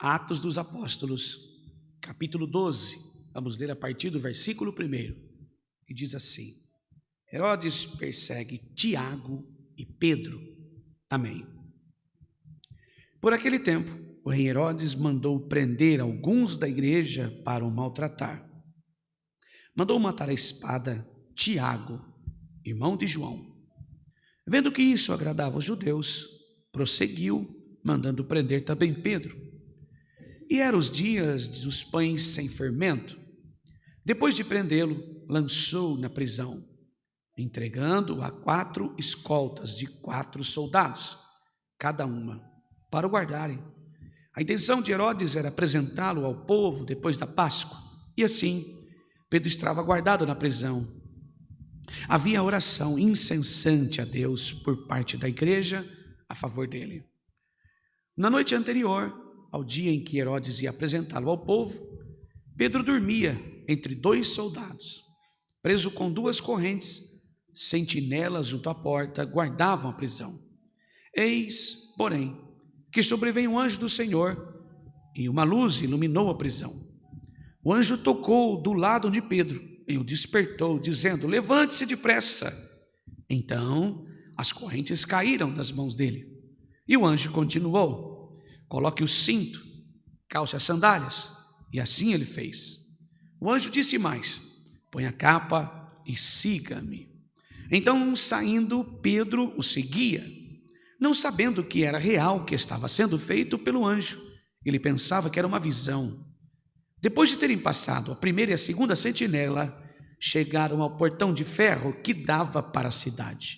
Atos dos Apóstolos, capítulo 12, vamos ler a partir do versículo 1, que diz assim: Herodes persegue Tiago e Pedro. Amém. Por aquele tempo, o rei Herodes mandou prender alguns da igreja para o maltratar. Mandou matar à espada Tiago, irmão de João. Vendo que isso agradava aos judeus, prosseguiu, mandando prender também Pedro. E eram os dias dos pães sem fermento. Depois de prendê-lo, lançou na prisão, entregando-o a 4 escoltas de 4 soldados, cada uma, para o guardarem. A intenção de Herodes era apresentá-lo ao povo depois da Páscoa. E assim, Pedro estava guardado na prisão. Havia oração incessante a Deus por parte da igreja a favor dele. Na noite anterior ao dia em que Herodes ia apresentá-lo ao povo, Pedro dormia entre 2 soldados, preso com 2 correntes. Sentinelas junto à porta guardavam a prisão. Eis, porém, que sobreveio um anjo do Senhor, e uma luz iluminou a prisão. O anjo tocou do lado de Pedro e o despertou, dizendo: levante-se depressa. Então as correntes caíram das mãos dele. E o anjo continuou: coloque o cinto, calce as sandálias. E assim ele fez. O anjo disse mais: põe a capa e siga-me. Então, saindo, Pedro o seguia, não sabendo que era real o que estava sendo feito pelo anjo. Ele pensava que era uma visão. Depois de terem passado a primeira e a segunda sentinela, chegaram ao portão de ferro que dava para a cidade,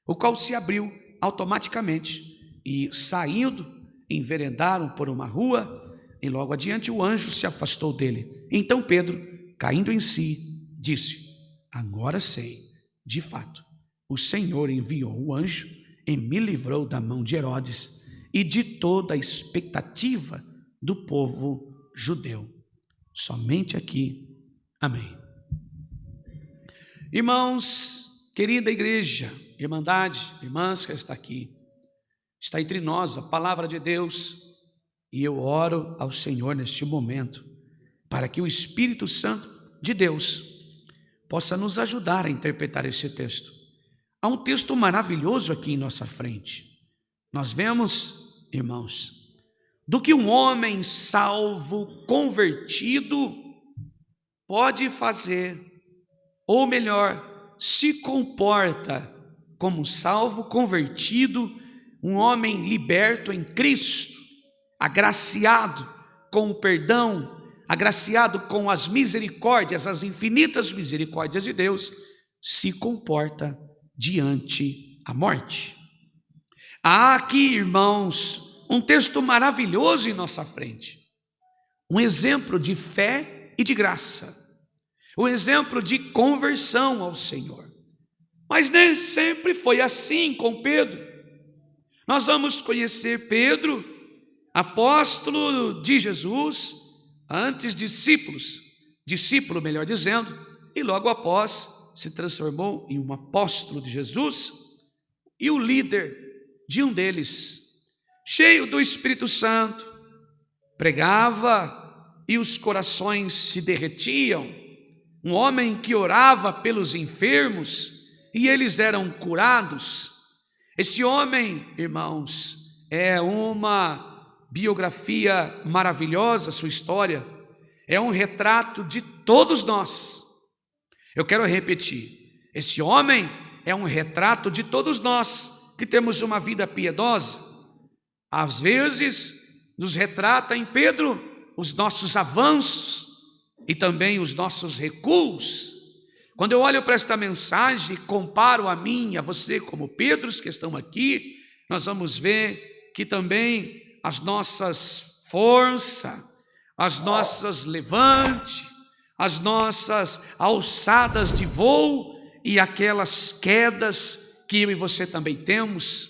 o qual se abriu automaticamente, e, saindo, enveredaram por uma rua, e logo adiante o anjo se afastou dele. Então Pedro, caindo em si, disse: agora sei, de fato, o Senhor enviou o anjo e me livrou da mão de Herodes e de toda a expectativa do povo judeu. Somente aqui. Amém. Irmãos, querida igreja, irmandade, irmãs que está aqui, está entre nós a palavra de Deus, e eu oro ao Senhor neste momento, para que o Espírito Santo de Deus possa nos ajudar a interpretar esse texto. Há um texto maravilhoso aqui em nossa frente. Nós vemos, irmãos, do que um homem salvo, convertido, pode fazer, ou melhor, se comporta como um salvo, convertido, um homem liberto em Cristo, agraciado com o perdão, agraciado com as misericórdias, as infinitas misericórdias de Deus, se comporta diante a morte. Há aqui, irmãos, um texto maravilhoso em nossa frente, um exemplo de fé e de graça, um exemplo de conversão ao Senhor. Mas nem sempre foi assim com Pedro. Nós vamos conhecer Pedro, apóstolo de Jesus, antes discípulo melhor dizendo, e logo após se transformou em um apóstolo de Jesus e o líder de um deles, cheio do Espírito Santo, pregava e os corações se derretiam, um homem que orava pelos enfermos e eles eram curados. Esse homem, irmãos, é uma biografia maravilhosa, sua história é um retrato de todos nós. Eu quero repetir, esse homem é um retrato de todos nós que temos uma vida piedosa. Às vezes nos retrata em Pedro os nossos avanços e também os nossos recuos. Quando eu olho para esta mensagem, comparo a mim e a você como Pedros que estão aqui, nós vamos ver que também as nossas forças, as nossas levante, as nossas alçadas de voo e aquelas quedas que eu e você também temos,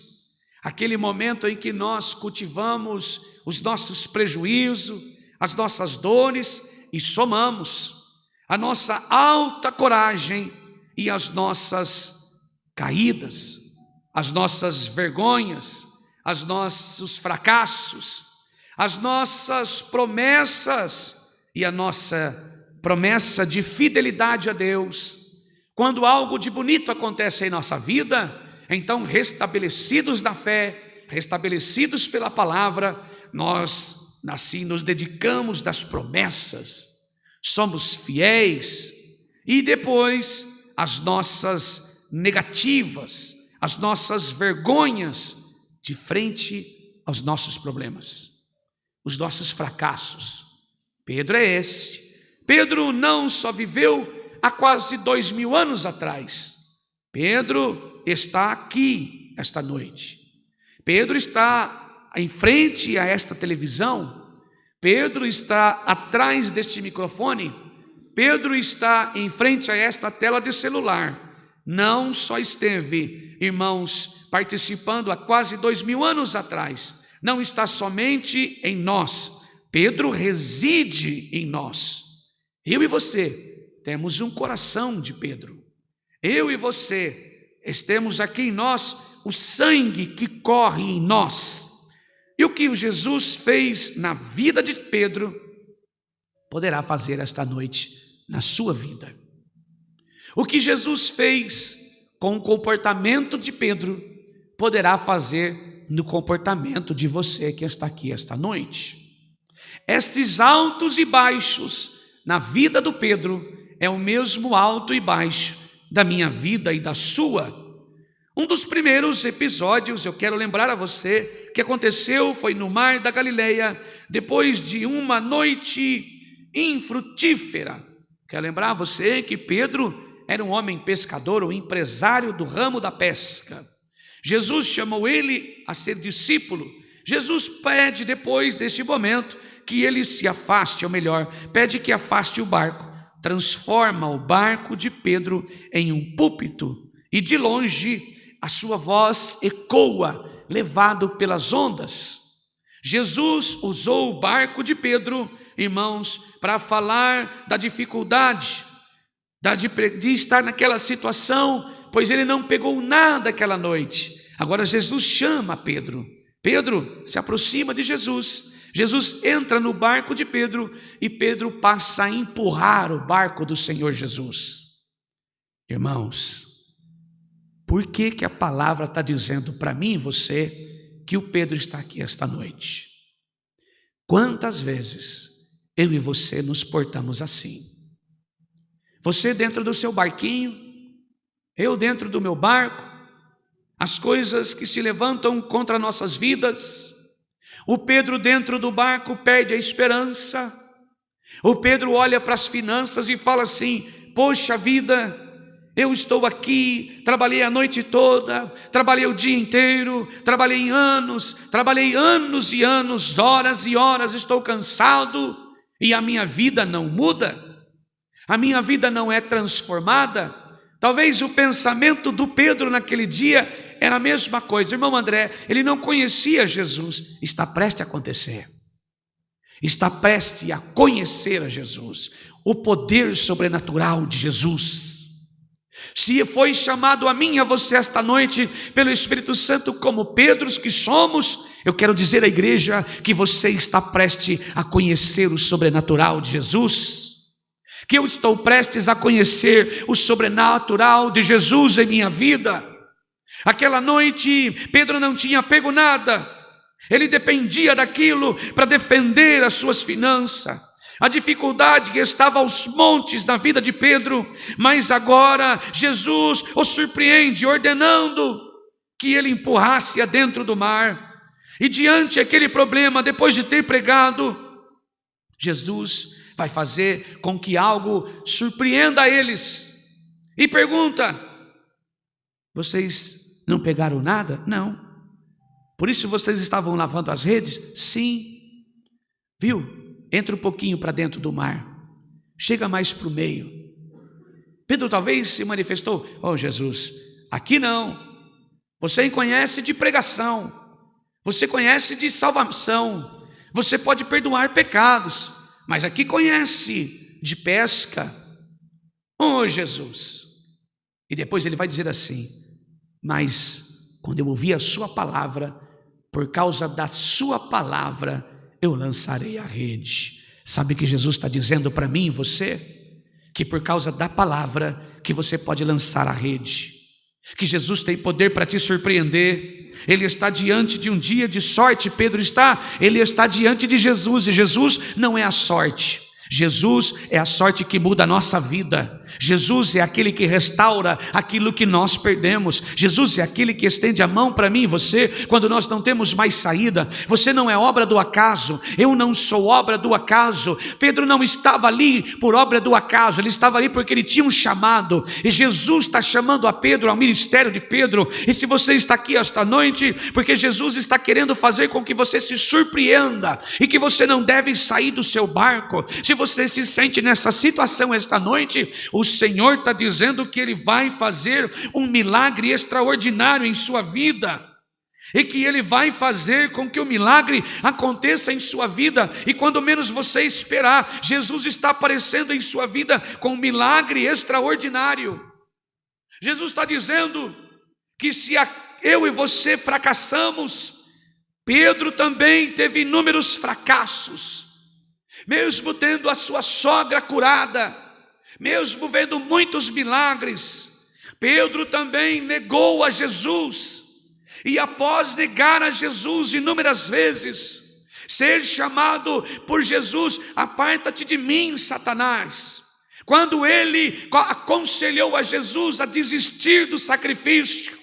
aquele momento em que nós cultivamos os nossos prejuízos, as nossas dores e somamos a nossa alta coragem e as nossas caídas, as nossas vergonhas, os nossos fracassos, as nossas promessas e a nossa promessa de fidelidade a Deus. Quando algo de bonito acontece em nossa vida, então restabelecidos na fé, restabelecidos pela palavra, nós assim nos dedicamos das promessas, somos fiéis, e depois as nossas negativas, as nossas vergonhas de frente aos nossos problemas, os nossos fracassos. Pedro é esse. Pedro não só viveu há quase 2000 anos atrás. Pedro está aqui esta noite. Pedro está em frente a esta televisão. Pedro está atrás deste microfone. Pedro está em frente a esta tela de celular. Não só esteve, irmãos, participando há quase 2000 anos atrás. Não está somente em nós. Pedro reside em nós. Eu e você temos um coração de Pedro. Eu e você temos aqui em nós o sangue que corre em nós. E o que Jesus fez na vida de Pedro, poderá fazer esta noite na sua vida. O que Jesus fez com o comportamento de Pedro, poderá fazer no comportamento de você que está aqui esta noite. Esses altos e baixos na vida do Pedro é o mesmo alto e baixo da minha vida e da sua. Um dos primeiros episódios, eu quero lembrar a você, que aconteceu foi no Mar da Galileia, depois de uma noite infrutífera. Quero lembrar a você que Pedro era um homem pescador, um empresário do ramo da pesca. Jesus chamou ele a ser discípulo. Jesus pede depois deste momento que ele se afaste, ou melhor, pede que afaste o barco, transforma o barco de Pedro em um púlpito, e de longe a sua voz ecoa, levado pelas ondas. Jesus usou o barco de Pedro, irmãos, para falar da dificuldade, de estar naquela situação, pois ele não pegou nada aquela noite. Agora Jesus chama Pedro. Pedro se aproxima de Jesus. Jesus entra no barco de Pedro e Pedro passa a empurrar o barco do Senhor Jesus. Irmãos, por que a palavra está dizendo para mim e você que o Pedro está aqui esta noite? Quantas vezes eu e você nos portamos assim? Você dentro do seu barquinho, eu dentro do meu barco, as coisas que se levantam contra nossas vidas. O Pedro dentro do barco perde a esperança. O Pedro olha para as finanças e fala assim: poxa vida, eu estou aqui, trabalhei a noite toda, trabalhei o dia inteiro, trabalhei anos e anos, horas e horas, estou cansado e a minha vida não muda, a minha vida não é transformada. Talvez o pensamento do Pedro naquele dia era a mesma coisa. Irmão André, ele não conhecia Jesus, está prestes a acontecer. Está prestes a conhecer a Jesus, o poder sobrenatural de Jesus. Se foi chamado a mim e a você esta noite pelo Espírito Santo como Pedros que somos, eu quero dizer à igreja que você está prestes a conhecer o sobrenatural de Jesus, que eu estou prestes a conhecer o sobrenatural de Jesus em minha vida. Aquela noite Pedro não tinha pego nada, ele dependia daquilo para defender as suas finanças. A dificuldade que estava aos montes na vida de Pedro, mas agora Jesus o surpreende, ordenando que ele empurrasse dentro do mar. E diante daquele problema, depois de ter pregado, Jesus vai fazer com que algo surpreenda eles. E pergunta: vocês não pegaram nada? Não. Por isso vocês estavam lavando as redes? Sim. Viu? Entra um pouquinho para dentro do mar, chega mais para o meio. Pedro talvez se manifestou: oh Jesus, aqui não, você conhece de pregação, você conhece de salvação, você pode perdoar pecados, mas aqui conhece de pesca. Oh Jesus. E depois ele vai dizer assim: mas quando eu ouvi a sua palavra, por causa da sua palavra, eu lançarei a rede. Sabe que Jesus está dizendo para mim e você? Que por causa da palavra que você pode lançar a rede, que Jesus tem poder para te surpreender. Ele está diante de um dia de sorte, ele está diante de Jesus, e Jesus não é a sorte. Jesus é a sorte que muda a nossa vida. Jesus é aquele que restaura aquilo que nós perdemos. Jesus é aquele que estende a mão para mim e você quando nós não temos mais saída. Você não é obra do acaso, eu não sou obra do acaso. Pedro não estava ali por obra do acaso, ele estava ali porque ele tinha um chamado, e Jesus está chamando a Pedro, ao ministério de Pedro. E se você está aqui esta noite, porque Jesus está querendo fazer com que você se surpreenda, e que você não deve sair do seu barco. Se você se sente nessa situação esta noite, o Senhor está dizendo que Ele vai fazer um milagre extraordinário em sua vida, e que Ele vai fazer com que o milagre aconteça em sua vida, e quando menos você esperar, Jesus está aparecendo em sua vida com um milagre extraordinário. Jesus está dizendo que se eu e você fracassamos, Pedro também teve inúmeros fracassos. Mesmo tendo a sua sogra curada, mesmo vendo muitos milagres, Pedro também negou a Jesus. E após negar a Jesus inúmeras vezes, ser chamado por Jesus: aparta-te de mim, Satanás. Quando ele aconselhou a Jesus a desistir do sacrifício,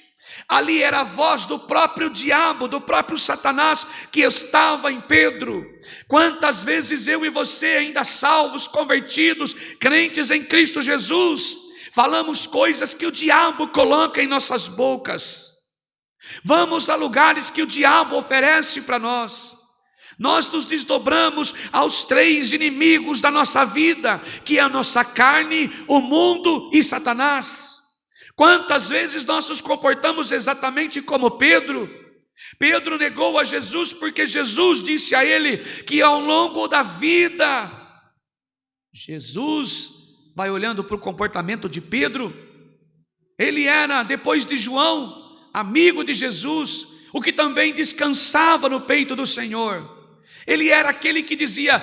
ali era a voz do próprio diabo, do próprio Satanás que estava em Pedro. Quantas vezes eu e você, ainda salvos, convertidos, crentes em Cristo Jesus, falamos coisas que o diabo coloca em nossas bocas. Vamos a lugares que o diabo oferece para nós. Nós nos desdobramos aos 3 inimigos da nossa vida, que é a nossa carne, o mundo e Satanás. Quantas vezes nós nos comportamos exatamente como Pedro? Pedro negou a Jesus porque Jesus disse a ele que ao longo da vida, Jesus vai olhando para o comportamento de Pedro. Ele era, depois de João, amigo de Jesus, o que também descansava no peito do Senhor. Ele era aquele que dizia: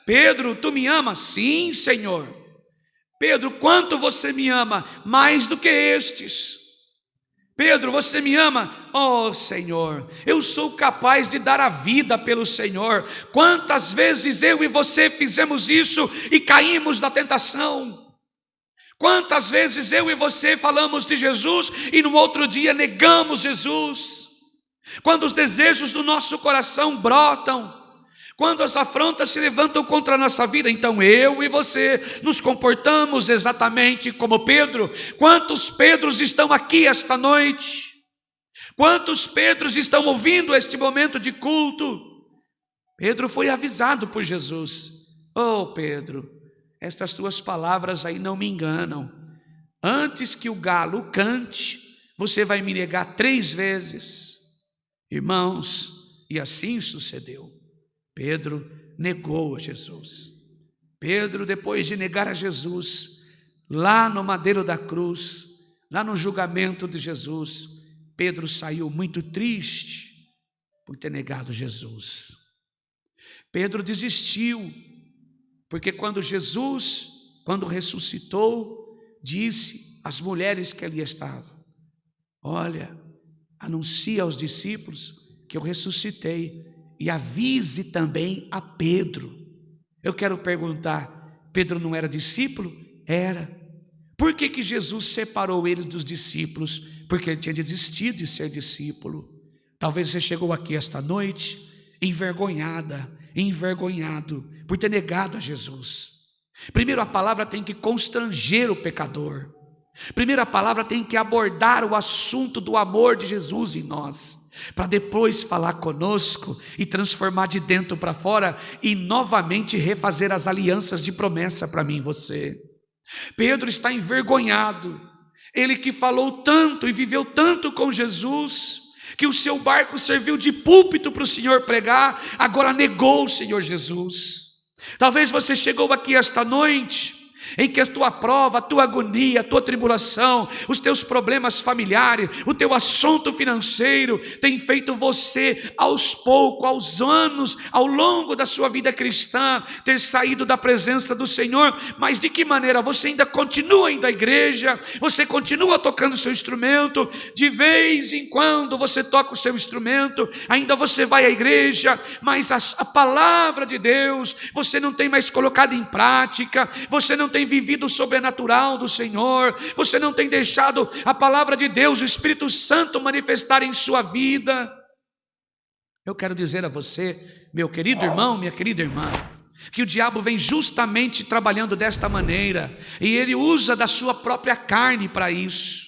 Pedro, tu me amas? Sim, Senhor. Pedro, quanto você me ama? Mais do que estes. Pedro, você me ama? Oh, Senhor, eu sou capaz de dar a vida pelo Senhor. Quantas vezes eu e você fizemos isso e caímos na tentação? Quantas vezes eu e você falamos de Jesus e no outro dia negamos Jesus? Quando os desejos do nosso coração brotam, quando as afrontas se levantam contra a nossa vida, então eu e você nos comportamos exatamente como Pedro. Quantos Pedros estão aqui esta noite? Quantos Pedros estão ouvindo este momento de culto? Pedro foi avisado por Jesus: oh Pedro, estas tuas palavras aí não me enganam. Antes que o galo cante, você vai me negar 3 vezes. Irmãos, e assim sucedeu. Pedro negou a Jesus. Pedro, depois de negar a Jesus, lá no madeiro da cruz, lá no julgamento de Jesus, Pedro saiu muito triste por ter negado Jesus. Pedro desistiu, porque quando Jesus, quando ressuscitou, disse às mulheres que ali estavam: olha, anuncia aos discípulos que eu ressuscitei, e avise também a Pedro. Eu quero perguntar: Pedro não era discípulo? Era. Por que Jesus separou ele dos discípulos? Porque ele tinha desistido de ser discípulo. Talvez você chegou aqui esta noite envergonhada, envergonhado por ter negado a Jesus. Primeiro, a palavra tem que constranger o pecador. Primeiro, a palavra tem que abordar o assunto do amor de Jesus em nós, para depois falar conosco e transformar de dentro para fora e novamente refazer as alianças de promessa para mim e você. Pedro está envergonhado. Ele que falou tanto e viveu tanto com Jesus, que o seu barco serviu de púlpito para o Senhor pregar, agora negou o Senhor Jesus. Talvez você chegou aqui esta noite em que a tua prova, a tua agonia, a tua tribulação, os teus problemas familiares, o teu assunto financeiro tem feito você aos poucos, aos anos, ao longo da sua vida cristã, ter saído da presença do Senhor. Mas de que maneira? Você ainda continua indo à igreja, você continua tocando o seu instrumento, de vez em quando você toca o seu instrumento, ainda você vai à igreja, mas a palavra de Deus você não tem mais colocado em prática, você não tem vivido o sobrenatural do Senhor, você não tem deixado a palavra de Deus, o Espírito Santo manifestar em sua vida. Eu quero dizer a você, meu querido irmão, minha querida irmã, que o diabo vem justamente trabalhando desta maneira, e ele usa da sua própria carne para isso.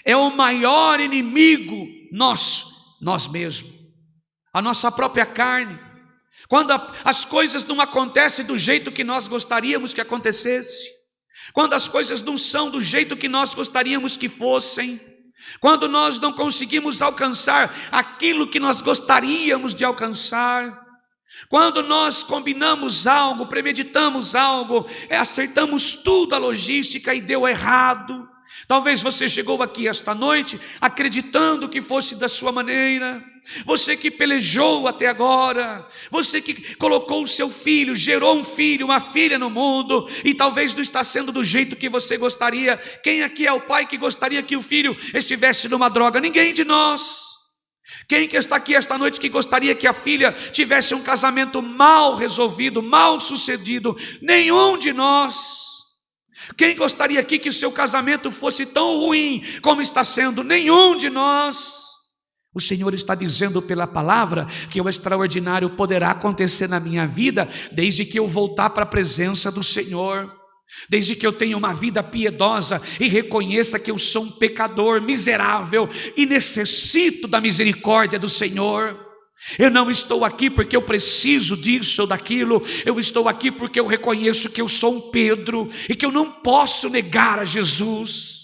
É o maior inimigo nós mesmos, a nossa própria carne. Quando as coisas não acontecem do jeito que nós gostaríamos que acontecesse, quando as coisas não são do jeito que nós gostaríamos que fossem, quando nós não conseguimos alcançar aquilo que nós gostaríamos de alcançar, quando nós combinamos algo, premeditamos algo, acertamos tudo a logística e deu errado. Talvez você chegou aqui esta noite acreditando que fosse da sua maneira, você que pelejou até agora, você que colocou o seu filho, gerou um filho, uma filha no mundo, e talvez não está sendo do jeito que você gostaria. Quem aqui é o pai que gostaria que o filho estivesse numa droga? Ninguém de nós. Quem que está aqui esta noite que gostaria que a filha tivesse um casamento mal resolvido, mal sucedido? Nenhum de nós. Quem gostaria aqui que o seu casamento fosse tão ruim como está sendo? Nenhum de nós. O Senhor está dizendo pela palavra que o extraordinário poderá acontecer na minha vida desde que eu voltar para a presença do Senhor, desde que eu tenha uma vida piedosa e reconheça que eu sou um pecador miserável e necessito da misericórdia do Senhor. Eu não estou aqui porque eu preciso disso ou daquilo, eu estou aqui porque eu reconheço que eu sou um Pedro e que eu não posso negar a Jesus.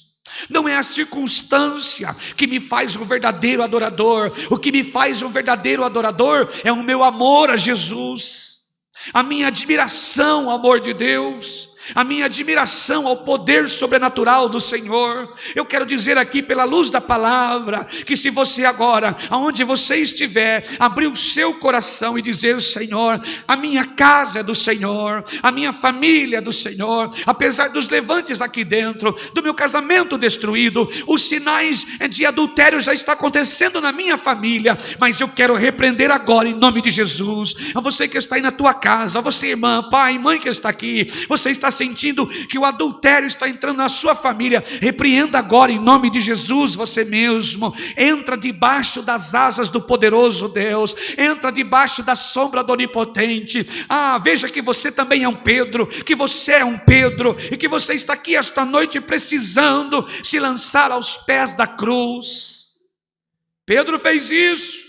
Não é a circunstância que me faz um verdadeiro adorador, o que me faz um verdadeiro adorador é o meu amor a Jesus, a minha admiração ao amor de Deus, a minha admiração ao poder sobrenatural do Senhor. Eu quero dizer aqui pela luz da palavra, que se você agora, aonde você estiver, abrir o seu coração e dizer: Senhor, a minha casa é do Senhor, a minha família é do Senhor, apesar dos levantes aqui dentro, do meu casamento destruído, os sinais de adultério já estão acontecendo na minha família, mas eu quero repreender agora em nome de Jesus. A você que está aí na tua casa, a você irmã, pai, mãe que está aqui, você está sentindo que o adultério está entrando na sua família, repreenda agora em nome de Jesus. Você mesmo entra debaixo das asas do poderoso Deus, entra debaixo da sombra do onipotente. Veja que você também é um Pedro, que você é um Pedro, e que você está aqui esta noite precisando se lançar aos pés da cruz. Pedro fez isso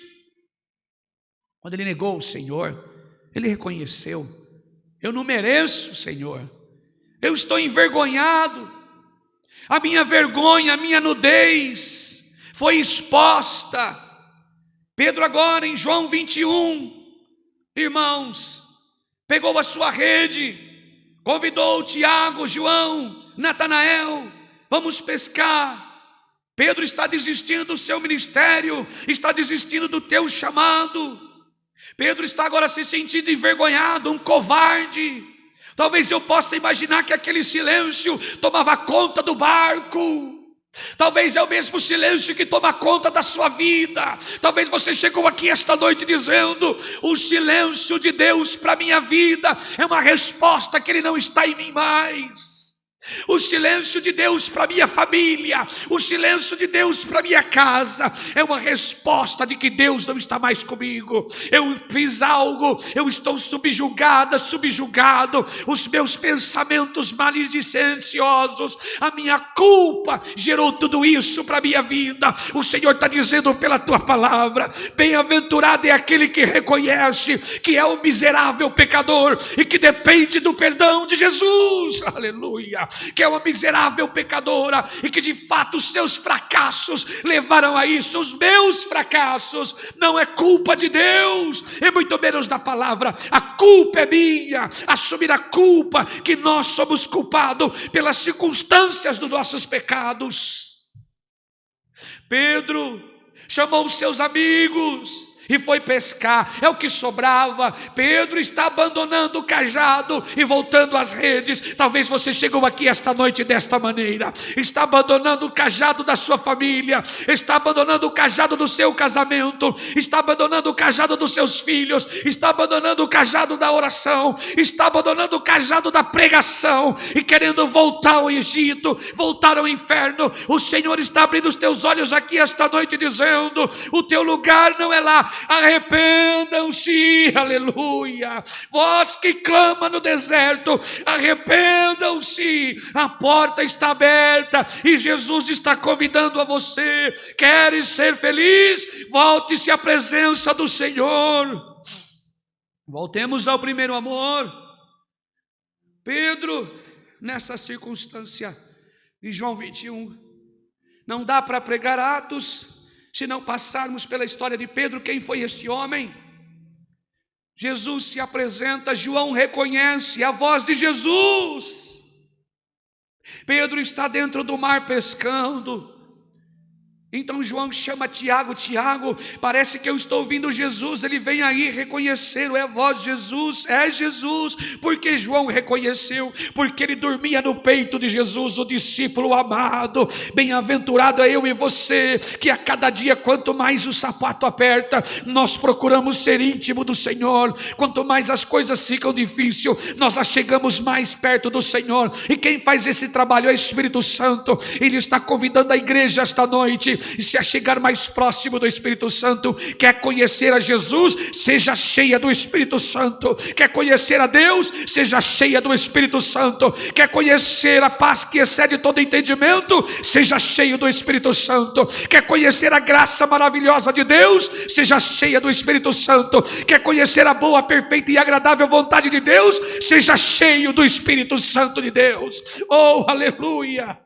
quando ele negou o Senhor. Ele reconheceu: eu não mereço, Senhor, eu estou envergonhado, a minha vergonha, a minha nudez foi exposta. Pedro agora em João 21, irmãos, pegou a sua rede, convidou Tiago, João, Natanael, vamos pescar. Pedro está desistindo do seu ministério, está desistindo do teu chamado. Pedro está agora se sentindo envergonhado, um covarde. Talvez eu possa imaginar que aquele silêncio tomava conta do barco. Talvez é o mesmo silêncio que toma conta da sua vida. Talvez você chegou aqui esta noite dizendo: o silêncio de Deus para a minha vida é uma resposta que Ele não está em mim mais. O silêncio de Deus para minha família, o silêncio de Deus para minha casa é uma resposta de que Deus não está mais comigo. Eu fiz algo, eu estou subjugado, os meus pensamentos maliciosos, a minha culpa gerou tudo isso para minha vida. O Senhor está dizendo pela tua palavra: bem-aventurado é aquele que reconhece que é um miserável pecador e que depende do perdão de Jesus. Aleluia. que é uma miserável pecadora e que de fato os seus fracassos levaram a isso. Os meus fracassos não é culpa de Deus, e muito menos da palavra. A culpa é minha, assumir a culpa que nós somos culpados pelas circunstâncias dos nossos pecados. Pedro chamou os seus amigos e foi pescar, é o que sobrava. Pedro está abandonando o cajado e voltando às redes. Talvez você chegou aqui esta noite desta maneira, está abandonando o cajado da sua família, está abandonando o cajado do seu casamento, está abandonando o cajado dos seus filhos, está abandonando o cajado da oração, está abandonando o cajado da pregação e querendo voltar ao Egito, voltar ao inferno. O Senhor está abrindo os teus olhos aqui esta noite dizendo: o teu lugar não é lá. Arrependam-se, aleluia. Vós que clama no deserto, arrependam-se. A porta está aberta e Jesus está convidando a você. Queres ser feliz? Volte-se à presença do Senhor. Voltemos ao primeiro amor. Pedro, nessa circunstância de João 21, não dá para pregar Atos se não passarmos pela história de Pedro. Quem foi este homem? Jesus se apresenta, João reconhece a voz de Jesus. Pedro está dentro do mar pescando. Então João chama Tiago: Tiago, parece que eu estou ouvindo Jesus. Ele vem aí reconhecer, é a voz de Jesus, é Jesus. Porque João reconheceu? Porque ele dormia no peito de Jesus, o discípulo amado. Bem-aventurado é eu e você, que a cada dia, quanto mais o sapato aperta, nós procuramos ser íntimo do Senhor. Quanto mais as coisas ficam difíceis, nós chegamos mais perto do Senhor. E quem faz esse trabalho é o Espírito Santo. Ele está convidando a igreja esta noite e se achegar mais próximo do Espírito Santo. Quer conhecer a Jesus? Seja cheia do Espírito Santo. Quer conhecer a Deus? Seja cheia do Espírito Santo. Quer conhecer a paz que excede todo entendimento? Seja cheio do Espírito Santo. Quer conhecer a graça maravilhosa de Deus? Seja cheia do Espírito Santo. Quer conhecer a boa, perfeita e agradável vontade de Deus? Seja cheio do Espírito Santo de Deus. Oh, aleluia!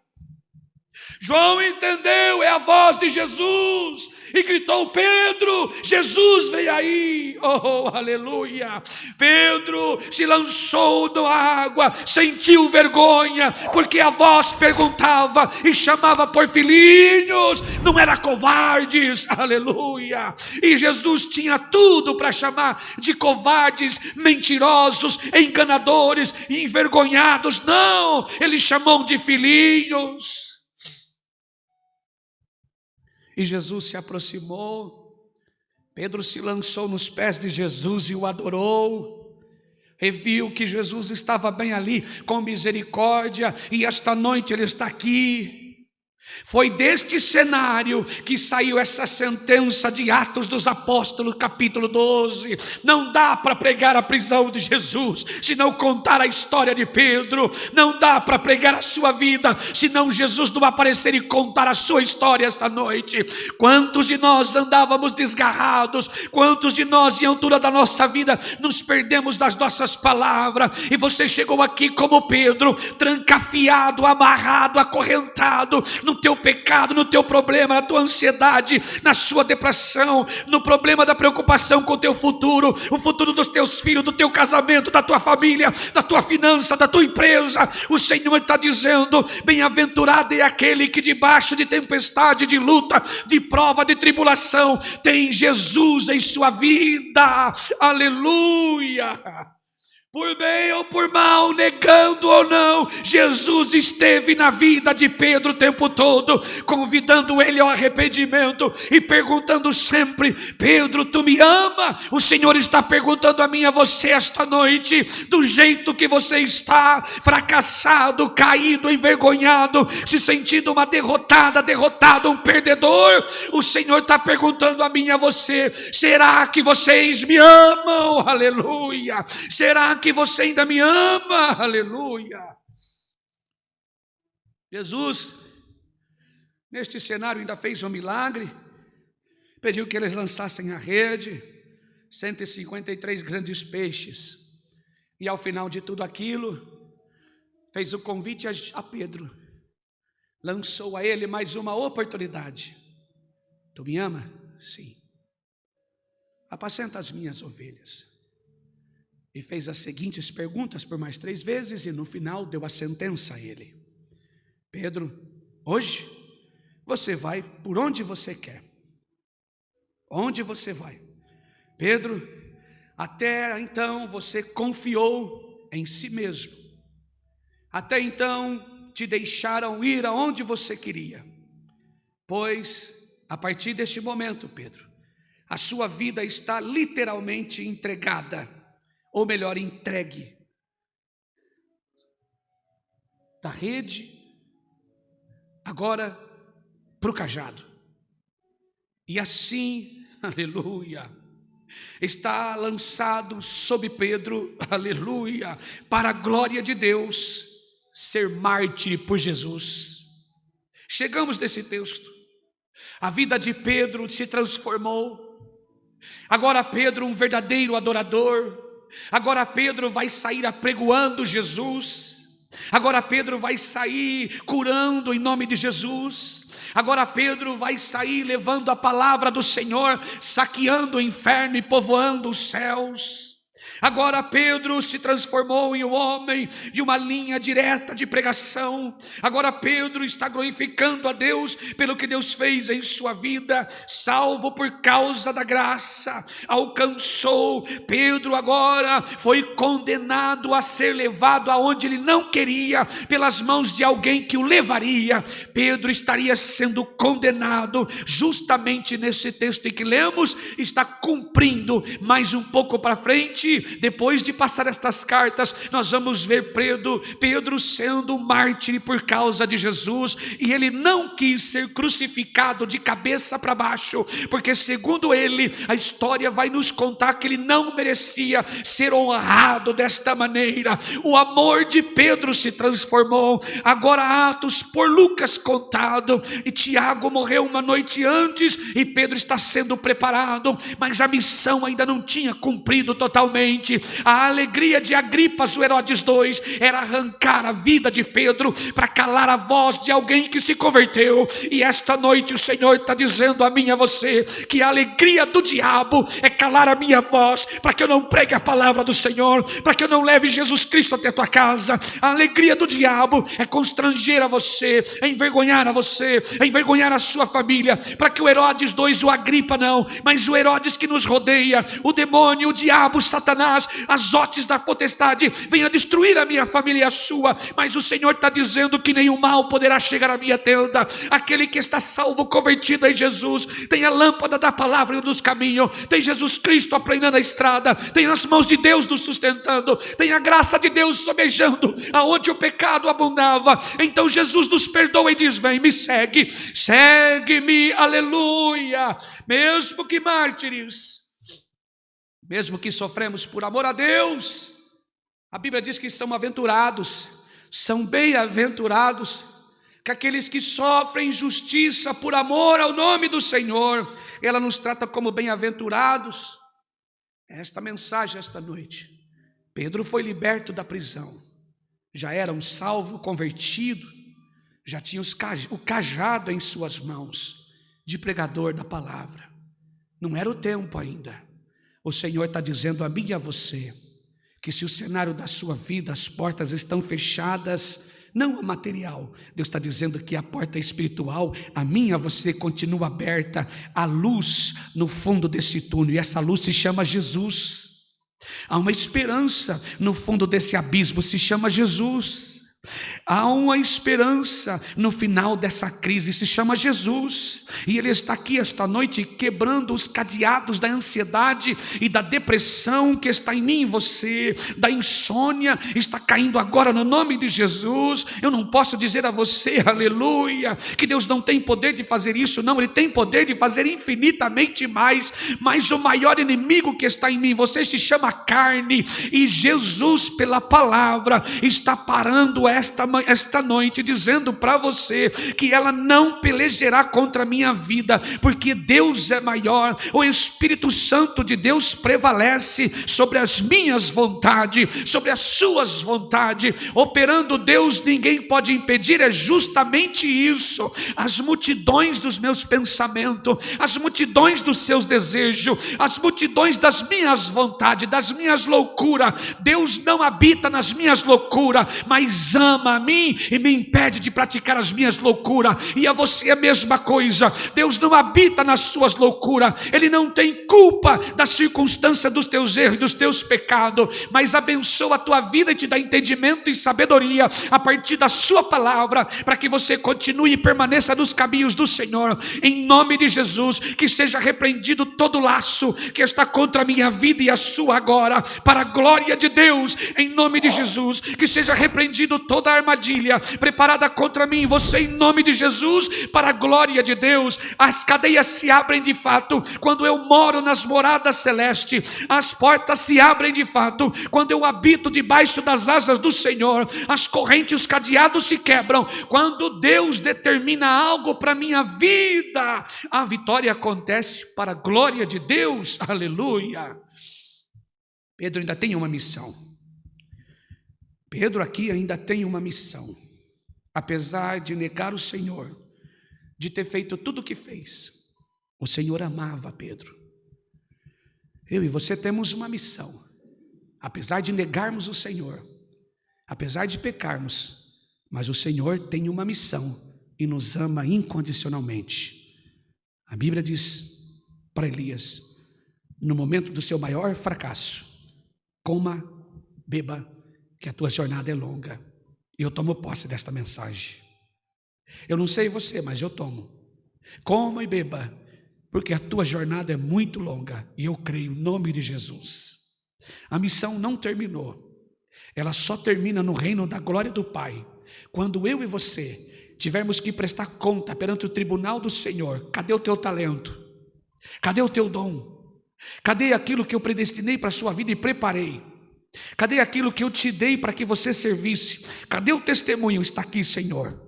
João entendeu, é a voz de Jesus, e gritou: Pedro, Jesus vem aí. Oh, aleluia! Pedro se lançou na água, sentiu vergonha, porque a voz perguntava e chamava por filhinhos, não era covardes, aleluia! E Jesus tinha tudo para chamar de covardes, mentirosos, enganadores, envergonhados. Não, ele chamou de filhinhos. E Jesus se aproximou, Pedro se lançou nos pés de Jesus e o adorou, e viu que Jesus estava bem ali, com misericórdia, e esta noite Ele está aqui. Foi deste cenário que saiu essa sentença de Atos dos Apóstolos, capítulo 12. Não dá para pregar a prisão de Jesus se não contar a história de Pedro. Não dá para pregar a sua vida se não Jesus não aparecer e contar a sua história esta noite. Quantos de nós andávamos desgarrados? Quantos de nós, em altura da nossa vida, nos perdemos das nossas palavras? E você chegou aqui como Pedro, trancafiado, amarrado, acorrentado no teu pecado, no teu problema, na tua ansiedade, na sua depressão, no problema da preocupação com o teu futuro, o futuro dos teus filhos, do teu casamento, da tua família, da tua finança, da tua empresa. O Senhor está dizendo: bem-aventurado é aquele que debaixo de tempestade, de luta, de prova, de tribulação, tem Jesus em sua vida. Aleluia! Por bem ou por mal, negando ou não, Jesus esteve na vida de Pedro o tempo todo, convidando ele ao arrependimento e perguntando sempre: Pedro, tu me ama? O Senhor está perguntando a mim e a você esta noite, do jeito que você está, fracassado, caído, envergonhado, se sentindo uma derrotada, derrotado, um perdedor. O Senhor está perguntando a mim e a você: será que vocês me amam? Aleluia! Será que você ainda me ama? Aleluia! Jesus, neste cenário, ainda fez um milagre, pediu que eles lançassem a rede, 153 grandes peixes, e ao final de tudo aquilo, fez o convite a Pedro, lançou a ele mais uma oportunidade. Tu me ama? Sim. Apacenta as minhas ovelhas. E fez as seguintes perguntas por mais 3 vezes, e no final deu a sentença a ele: Pedro, hoje você vai por onde você quer. Onde você vai? Pedro, até então você confiou em si mesmo. Até então te deixaram ir aonde você queria. Pois, a partir deste momento, Pedro, a sua vida está literalmente entregada, ou melhor, entregue, da rede, agora para o cajado. E assim, aleluia, está lançado sobre Pedro, aleluia, para a glória de Deus, ser mártir por Jesus. Chegamos nesse texto, a vida de Pedro se transformou. Agora Pedro, um verdadeiro adorador. Agora Pedro vai sair apregoando Jesus. Agora Pedro vai sair curando em nome de Jesus. Agora Pedro vai sair levando a palavra do Senhor, saqueando o inferno e povoando os céus. Agora Pedro se transformou em um homem de uma linha direta de pregação. Agora Pedro está glorificando a Deus pelo que Deus fez em sua vida, salvo por causa da graça, alcançou. Pedro agora foi condenado a ser levado aonde ele não queria, pelas mãos de alguém que o levaria. Pedro estaria sendo condenado justamente nesse texto em que lemos, está cumprindo. Mais um pouco para frente, depois de passar estas cartas, nós vamos ver Pedro sendo mártir por causa de Jesus, e ele não quis ser crucificado de cabeça para baixo, porque segundo ele, a história vai nos contar que ele não merecia ser honrado desta maneira. O amor de Pedro se transformou. Agora Atos por Lucas contado, e Tiago morreu uma noite antes, e Pedro está sendo preparado, mas a missão ainda não tinha cumprido totalmente. A alegria de Agripas, o Herodes II, era arrancar a vida de Pedro para calar a voz de alguém que se converteu. E esta noite o Senhor está dizendo a mim e a você que a alegria do diabo é calar a minha voz, para que eu não pregue a palavra do Senhor, para que eu não leve Jesus Cristo até a tua casa. A alegria do diabo é constranger a você, é envergonhar a você, é envergonhar a sua família, para que o Herodes II, o Agripa não, mas o Herodes que nos rodeia, o demônio, o diabo, Satanás, as hostes da potestade venham destruir a minha família e a sua, mas o Senhor está dizendo que nenhum mal poderá chegar à minha tenda. Aquele que está salvo, convertido em Jesus, tem a lâmpada da palavra nos caminhos, tem Jesus Cristo aplanando a estrada, tem as mãos de Deus nos sustentando, tem a graça de Deus sobejando aonde o pecado abundava. Então Jesus nos perdoa e diz: vem, me segue, segue-me, aleluia. Mesmo que mártires, mesmo que sofremos por amor a Deus, a Bíblia diz que são aventurados, são bem-aventurados, que aqueles que sofrem injustiça por amor ao nome do Senhor, ela nos trata como bem-aventurados. Esta mensagem esta noite. Pedro foi liberto da prisão, já era um salvo convertido, já tinha o cajado em suas mãos, de pregador da palavra. Não era o tempo ainda. O Senhor está dizendo a mim e a você, que se o cenário da sua vida, as portas estão fechadas, não a material, Deus está dizendo que a porta espiritual, a mim e a você, continua aberta, a luz no fundo desse túnel, e essa luz se chama Jesus. Há uma esperança no fundo desse abismo, se chama Jesus. Há uma esperança no final dessa crise, se chama Jesus, e Ele está aqui esta noite quebrando os cadeados da ansiedade e da depressão que está em mim e em você, da insônia, está caindo agora no nome de Jesus. Eu não posso dizer a você, aleluia, que Deus não tem poder de fazer isso, não, Ele tem poder de fazer infinitamente mais, mas o maior inimigo que está em mim e você se chama carne, e Jesus pela palavra está parando esta manhã esta noite dizendo para você que ela não pelejará contra a minha vida, porque Deus é maior. O Espírito Santo de Deus prevalece sobre as minhas vontades, sobre as suas vontades. Operando Deus, ninguém pode impedir. É justamente isso. As multidões dos meus pensamentos, as multidões dos seus desejos, as multidões das minhas vontades, das minhas loucuras. Deus não habita nas minhas loucuras, mas ama a mim e me impede de praticar as minhas loucuras. E a você a mesma coisa. Deus não habita nas suas loucuras. Ele não tem culpa da circunstância dos teus erros e dos teus pecados, mas abençoa a tua vida e te dá entendimento e sabedoria a partir da sua palavra, para que você continue e permaneça nos caminhos do Senhor. Em nome de Jesus, que seja repreendido todo laço que está contra a minha vida e a sua agora, para a glória de Deus. Em nome de Jesus, que seja repreendido toda a armadilha preparada contra mim e você, em nome de Jesus, para a glória de Deus. As cadeias se abrem de fato quando eu moro nas moradas celestes. As portas se abrem de fato quando eu habito debaixo das asas do Senhor. As correntes, os cadeados se quebram quando Deus determina algo para a minha vida. A vitória acontece para a glória de Deus. Aleluia. Pedro ainda tem uma missão. Pedro aqui ainda tem uma missão. Apesar de negar o Senhor, de ter feito tudo o que fez, o Senhor amava Pedro. Eu e você temos uma missão. Apesar de negarmos o Senhor, apesar de pecarmos, mas o Senhor tem uma missão e nos ama incondicionalmente. A Bíblia diz para Elias, no momento do seu maior fracasso: coma, beba, que a tua jornada é longa. E eu tomo posse desta mensagem. Eu não sei você, mas eu tomo. Coma e beba, porque a tua jornada é muito longa. E eu creio, em nome de Jesus. A missão não terminou. Ela só termina no reino da glória do Pai, quando eu e você tivermos que prestar conta perante o tribunal do Senhor. Cadê o teu talento? Cadê o teu dom? Cadê aquilo que eu predestinei para a sua vida e preparei? Cadê aquilo que eu te dei para que você servisse? Cadê o testemunho? Está aqui, Senhor.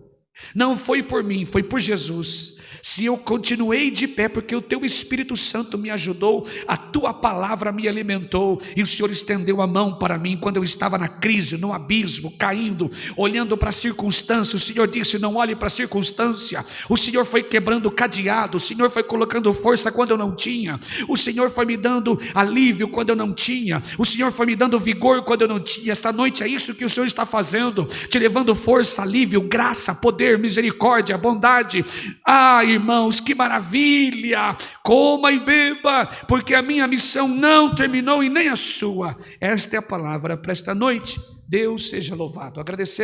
Não foi por mim, foi por Jesus. Se eu continuei de pé, porque o teu Espírito Santo me ajudou, a tua palavra me alimentou, e o Senhor estendeu a mão para mim quando eu estava na crise, no abismo, caindo, olhando para a circunstância. O Senhor disse: não olhe para a circunstância. O Senhor foi quebrando o cadeado, o Senhor foi colocando força quando eu não tinha, o Senhor foi me dando alívio quando eu não tinha, o Senhor foi me dando vigor quando eu não tinha. Esta noite é isso que o Senhor está fazendo, te levando força, alívio, graça, poder, misericórdia, bondade. Irmãos, que maravilha! Coma e beba, porque a minha missão não terminou e nem a sua. Esta é a palavra para esta noite. Deus seja louvado. Agradecemos.